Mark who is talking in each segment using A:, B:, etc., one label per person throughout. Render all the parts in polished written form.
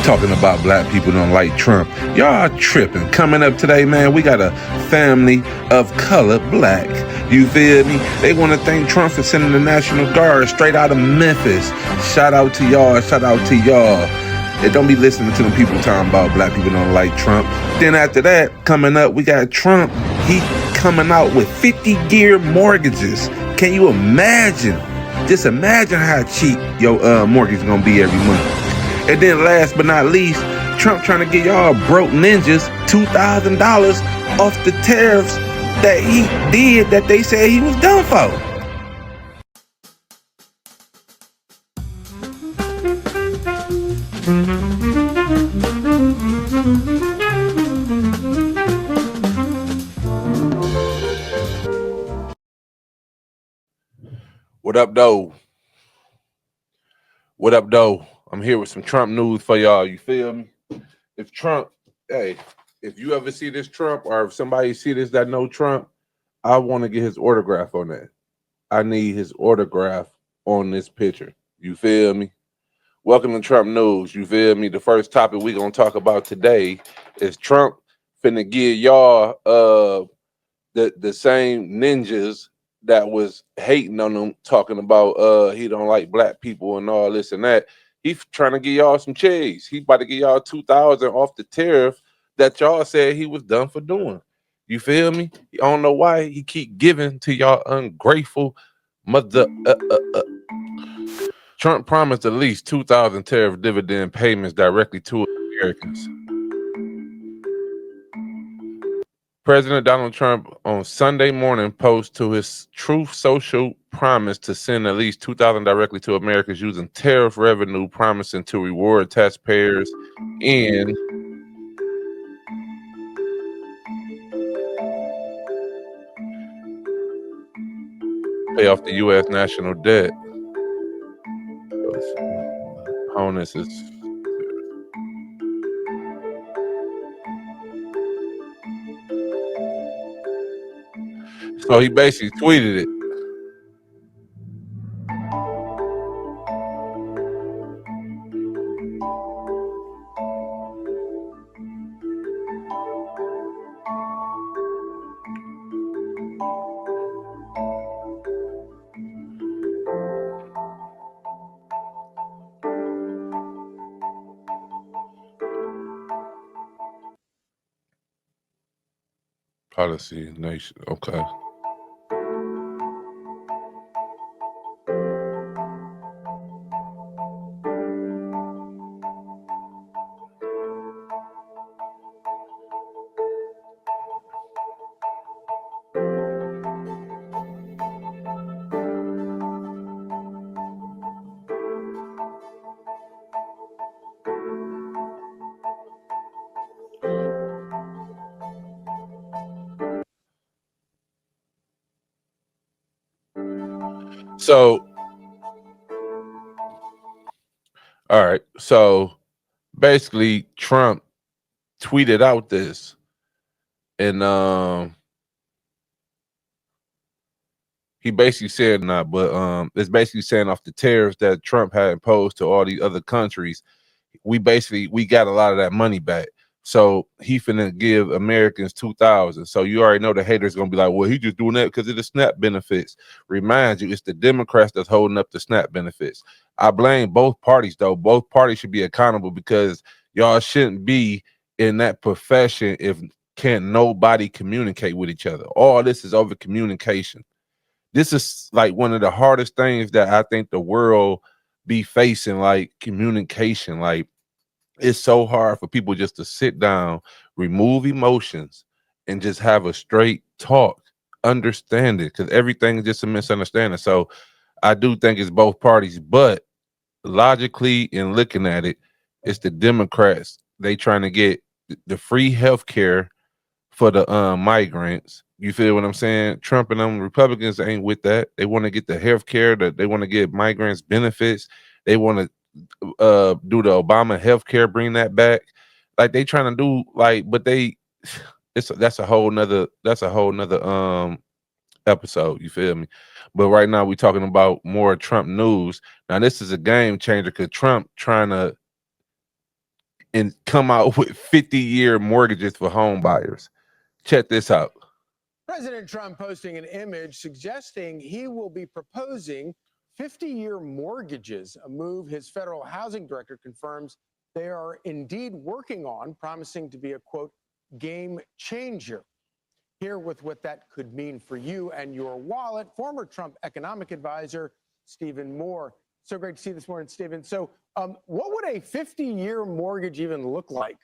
A: talking about black people don't like Trump. Y'all tripping. Coming up today, man, we got a family of color black. You feel me? They want to thank Trump for sending the National Guard straight out of Memphis. Shout out to y'all. Shout out to y'all. And don't be listening to them people talking about black people don't like Trump. Then after that, coming up, we got Trump. He coming out with 50-year mortgages. Can you imagine? Just imagine how cheap your mortgage is going to be every month. And then last but not least, Trump trying to get y'all broke ninjas $2,000 off the tariffs that he did that they said he was done for. What up, though? What up, though? I'm here with some Trump news for y'all. You feel me? If Trump, hey, if you ever see this Trump or if somebody see this that know Trump, I want to get his autograph on that. I need his autograph on this picture. You feel me? Welcome to Trump News. You feel me? The first topic we gonna talk about today is Trump finna give y'all the same ninjas that was hating on him, talking about he don't like black people and all this and that. He's trying to get y'all some cheese. He about to get y'all 2,000 off the tariff that y'all said he was done for doing. You feel me? I don't know why he keep giving to y'all ungrateful mother. Trump promised at least 2,000 tariff dividend payments directly to Americans. President Donald Trump on Sunday morning posted to his Truth Social promise to send at least 2,000 directly to Americans using tariff revenue, promising to reward taxpayers and pay off the U.S. national debt. Opponents is. So he basically tweeted it. Policy nation. Okay. So, all right. So basically, Trump tweeted out this, and he basically said not, but it's basically saying off the tariffs that Trump had imposed to all these other countries, we got a lot of that money back. So he finna give Americans 2,000. So you already know the haters gonna be like, well, he just doing that because of the SNAP benefits. Remind you, it's the Democrats that's holding up the SNAP benefits. I blame both parties though. Both parties should be accountable because y'all shouldn't be in that profession if can't nobody communicate with each other. All this is over communication. This is like one of the hardest things that I think the world be facing, like communication. Like, it's so hard for people just to sit down, remove emotions, and just have a straight talk, understand it, because everything is just a misunderstanding. So I do think it's both parties, but logically in looking at it, it's the Democrats. They trying to get the free health care for the migrants. You feel what I'm saying? Trump and them Republicans ain't with that. They want to get the health care, that they want to get migrants benefits. They want to do the Obama health care, bring that back. Like they trying to do like, but that's a whole nother episode. You feel me? But right now we talking about more Trump news. Now this is a game changer because Trump trying to and come out with 50-year mortgages for home buyers. Check this out.
B: President Trump posting an image suggesting he will be proposing 50-year mortgages, a move his federal housing director confirms they are indeed working on, promising to be a, quote, game changer. Here with what that could mean for you and your wallet, former Trump economic advisor Stephen Moore. So great to see you this morning, Stephen. So what would a 50-year mortgage even look like?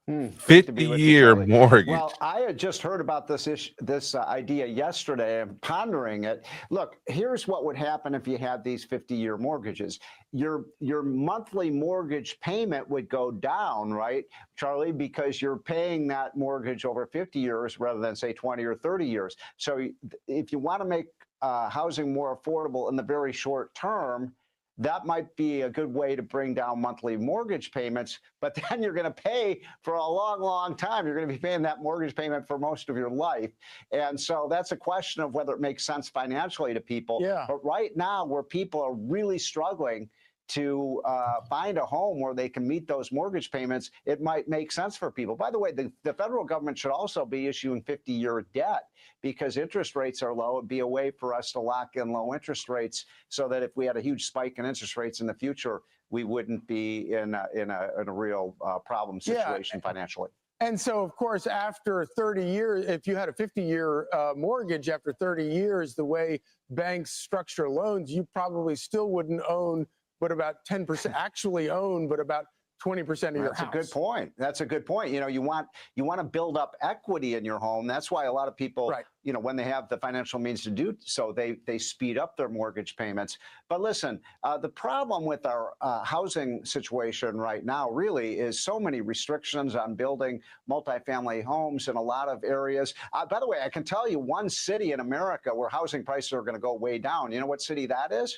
A: 50-year mortgage.
C: Well, I had just heard about this idea yesterday. I'm pondering it. Look, here's what would happen if you had these 50-year mortgages. Your monthly mortgage payment would go down, right, Charlie, because you're paying that mortgage over 50 years rather than, say, 20 or 30 years. So if you want to make housing more affordable in the very short term, that might be a good way to bring down monthly mortgage payments, but then you're going to pay for a long, long time. You're going to be paying that mortgage payment for most of your life. And so that's a question of whether it makes sense financially to people.
B: Yeah.
C: But right now, where people are really struggling to find a home where they can meet those mortgage payments, it might make sense for people. By the way, the federal government should also be issuing 50-year debt because interest rates are low. It'd be a way for us to lock in low interest rates so that if we had a huge spike in interest rates in the future, we wouldn't be in a real problem situation financially.
B: And so, of course, after 30 years, if you had a 50-year mortgage after 30 years, the way banks structure loans, you probably still wouldn't own but about 10% actually own, but about 20% of your house.
C: That's a good point. That's a good point. You know, you want to build up equity in your home. That's why a lot of people, you know, when they have the financial means to do so, they speed up their mortgage payments. But listen, the problem with our housing situation right now really is so many restrictions on building multifamily homes in a lot of areas. By the way, I can tell you one city in America where housing prices are going to go way down. You know what city that is?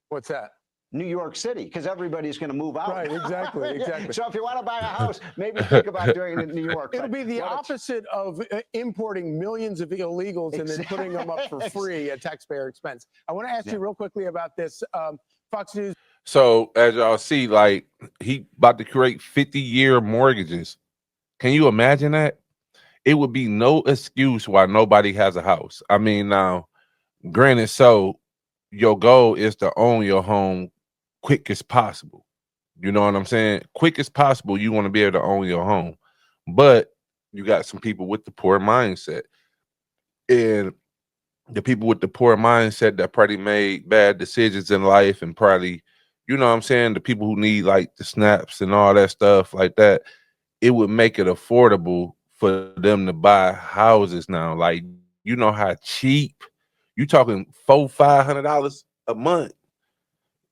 B: What's that?
C: New York City, because everybody's going to move out.
B: Right, exactly.
C: So if you want to buy a house, maybe think about doing it in New York.
B: It'll be the opposite of importing millions of illegals and then putting them up for free at taxpayer expense. I want to ask you real quickly about this. Fox News.
A: So as y'all see, like he about to create 50-year mortgages. Can you imagine that? It would be no excuse why nobody has a house. I mean, now, granted, so your goal is to own your home quick as possible. You know what I'm saying? Quick as possible, you want to be able to own your home. But you got some people with the poor mindset. And the people with the poor mindset that probably made bad decisions in life and probably, you know what I'm saying, the people who need like the snaps and all that stuff like that, it would make it affordable for them to buy houses now. Like, you know how cheap, you talking $400-500 a month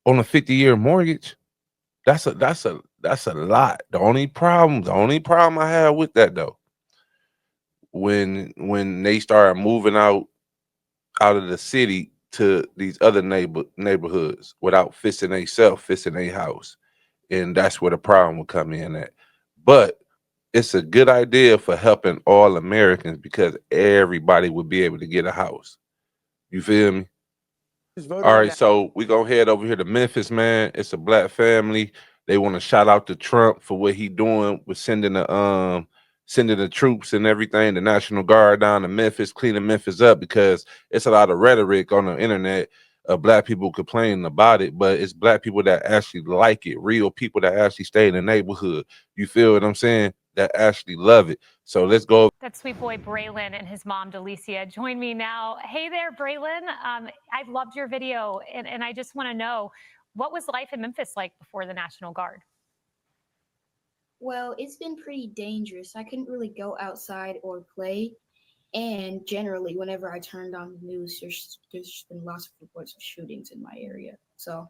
A: on a 50-year mortgage. That's a lot. The only problem I have with that though, when they start moving out of the city to these other neighborhoods without fixing their house, and that's where the problem will come in at. But it's a good idea for helping all Americans because everybody would be able to get a house. You feel me? All right, so we gonna head over here to Memphis, man. It's a black family. They want to shout out to Trump for what he doing with sending the troops and everything, the National Guard down to Memphis, cleaning Memphis up, because it's a lot of rhetoric on the internet of black people complaining about it, but it's black people that actually like it, real people that actually stay in the neighborhood. You feel what I'm saying? That actually love it. So let's go.
D: That sweet boy Braylon and his mom Delicia join me now. Hey there, Braylon. I've loved your video, and I just want to know, what was life in Memphis like before the National Guard?
E: Well, it's been pretty dangerous. I couldn't really go outside or play. And generally, whenever I turned on the news, there's been lots of reports of shootings in my area. So,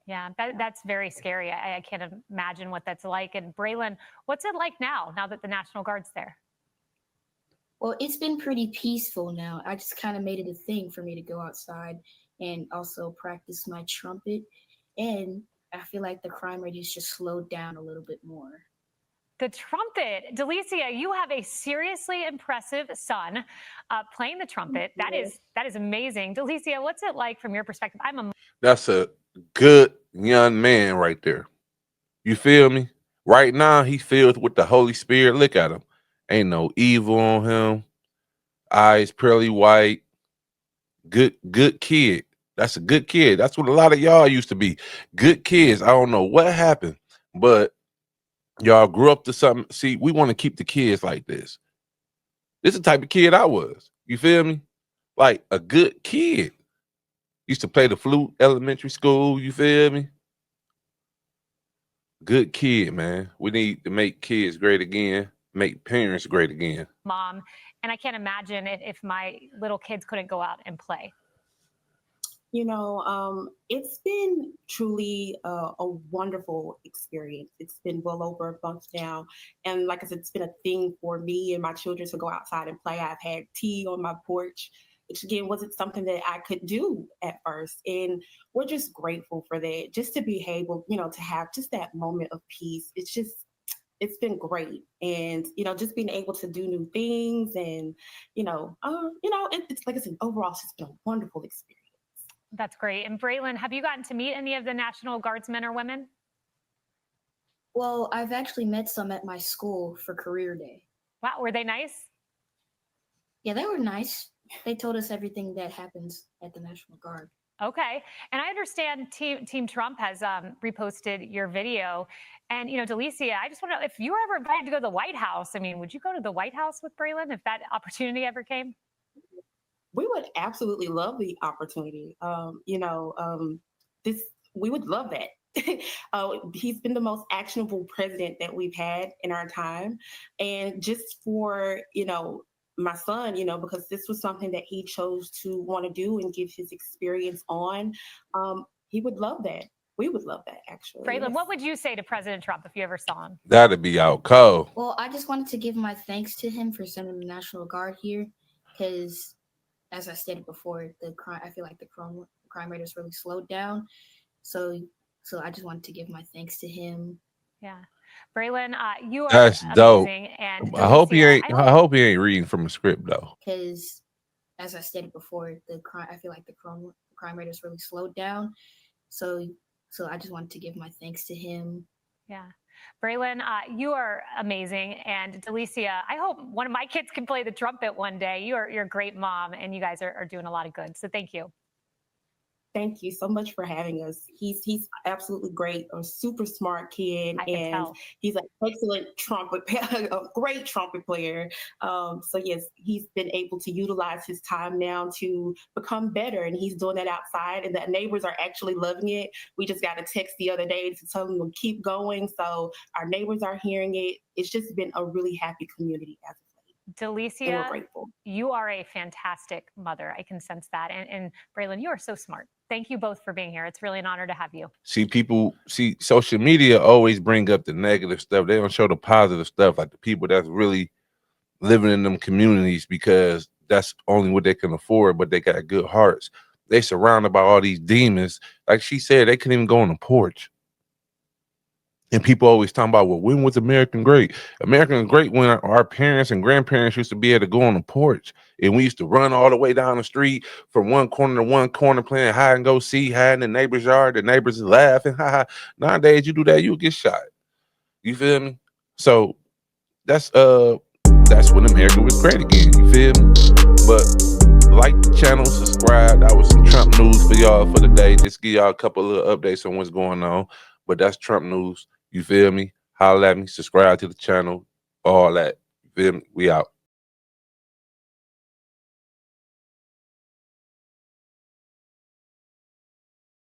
D: yeah, that's very scary. I can't imagine what that's like. And Braylon, what's it like now that the National Guard's there?
E: Well, it's been pretty peaceful now. I just kind of made it a thing for me to go outside and also practice my trumpet. And I feel like the crime rate has just slowed down a little bit more.
D: The trumpet. Delicia, you have a seriously impressive son playing the trumpet. That is amazing. Delicia, what's it like from your perspective?
A: That's a good young man right there. You feel me? Right now, he filled with the Holy Spirit. Look at him. Ain't no evil on him. Eyes pearly white. Good kid. That's a good kid. That's what a lot of y'all used to be. Good kids. I don't know what happened, but y'all grew up to something. See, we want to keep the kids like this. This is the type of kid I was. You feel me? Like a good kid. Used to play the flute, elementary school. You feel me? Good kid, man. We need to make kids great again, make parents great again.
D: Mom, and I can't imagine if my little kids couldn't go out and play.
F: It's been truly a wonderful experience. It's been well over a month now. And like I said, it's been a thing for me and my children to go outside and play. I've had tea on my porch, which again wasn't something that I could do at first. And we're just grateful for that, just to be able, to have just that moment of peace. It's been great. And, just being able to do new things and, it's like I said, overall, it's just been a wonderful experience.
D: That's great. And Braylon, have you gotten to meet any of the National Guardsmen or women?
E: Well, I've actually met some at my school for career day.
D: Wow, were they nice?
E: Yeah, they were nice. They told us everything that happens at the National Guard.
D: Okay. And I understand Team Trump has reposted your video. And, Delicia, I just want to know, if you were ever invited to go to the White House, would you go to the White House with Braylon if that opportunity ever came?
F: We would absolutely love the opportunity. We would love that. He's been the most actionable president that we've had in our time. And just for, my son, because this was something that he chose to want to do and give his experience on, he would love that. We would love that, actually.
D: Braylon, what would you say to President Trump if you ever saw him?
A: That'd be out cold.
E: Well, I just wanted to give my thanks to him for sending the National Guard here, because as I stated before, I feel like the crime rate has really slowed down. So I just wanted to give my thanks to him.
D: Yeah. Braylon, you are
A: That's dope.
D: amazing. And
A: I hope he ain't reading from a script though.
E: Because as I stated before, I feel like the crime rate has really slowed down. So I just wanted to give my thanks to him.
D: Yeah. Braylon, you are amazing. And Delicia, I hope one of my kids can play the trumpet one day. You're a great mom, and you guys are doing a lot of good. So thank you.
F: Thank you so much for having us. He's absolutely great, a super smart kid, and he's an excellent a great trumpet player. So yes, he's been able to utilize his time now to become better, and he's doing that outside, and the neighbors are actually loving it. We just got a text the other day to tell them to keep going, so our neighbors are hearing it. It's just been a really happy community as
D: Delicia, you are a fantastic mother. I can sense that. And Braylon, you are so smart. Thank you both for being here. It's really an honor to have you.
A: See, social media always bring up the negative stuff. They don't show the positive stuff, like the people that's really living in them communities, because that's only what they can afford, but they got good hearts. They surrounded by all these demons. Like she said, they couldn't even go on the porch. And people always talking about, well, when was American great? American was great when our parents and grandparents used to be able to go on the porch. And we used to run all the way down the street from one corner to one corner playing hide and go seek, hide in the neighbor's yard. The neighbors is laughing. Nowadays, you do that, you'll get shot. You feel me? So that's when America was great again. You feel me? But like the channel, subscribe. That was some Trump news for y'all for the day. Just give y'all a couple of little updates on what's going on. But that's Trump news. You feel me? Holla at me, subscribe to the channel, all that. You feel me? We out.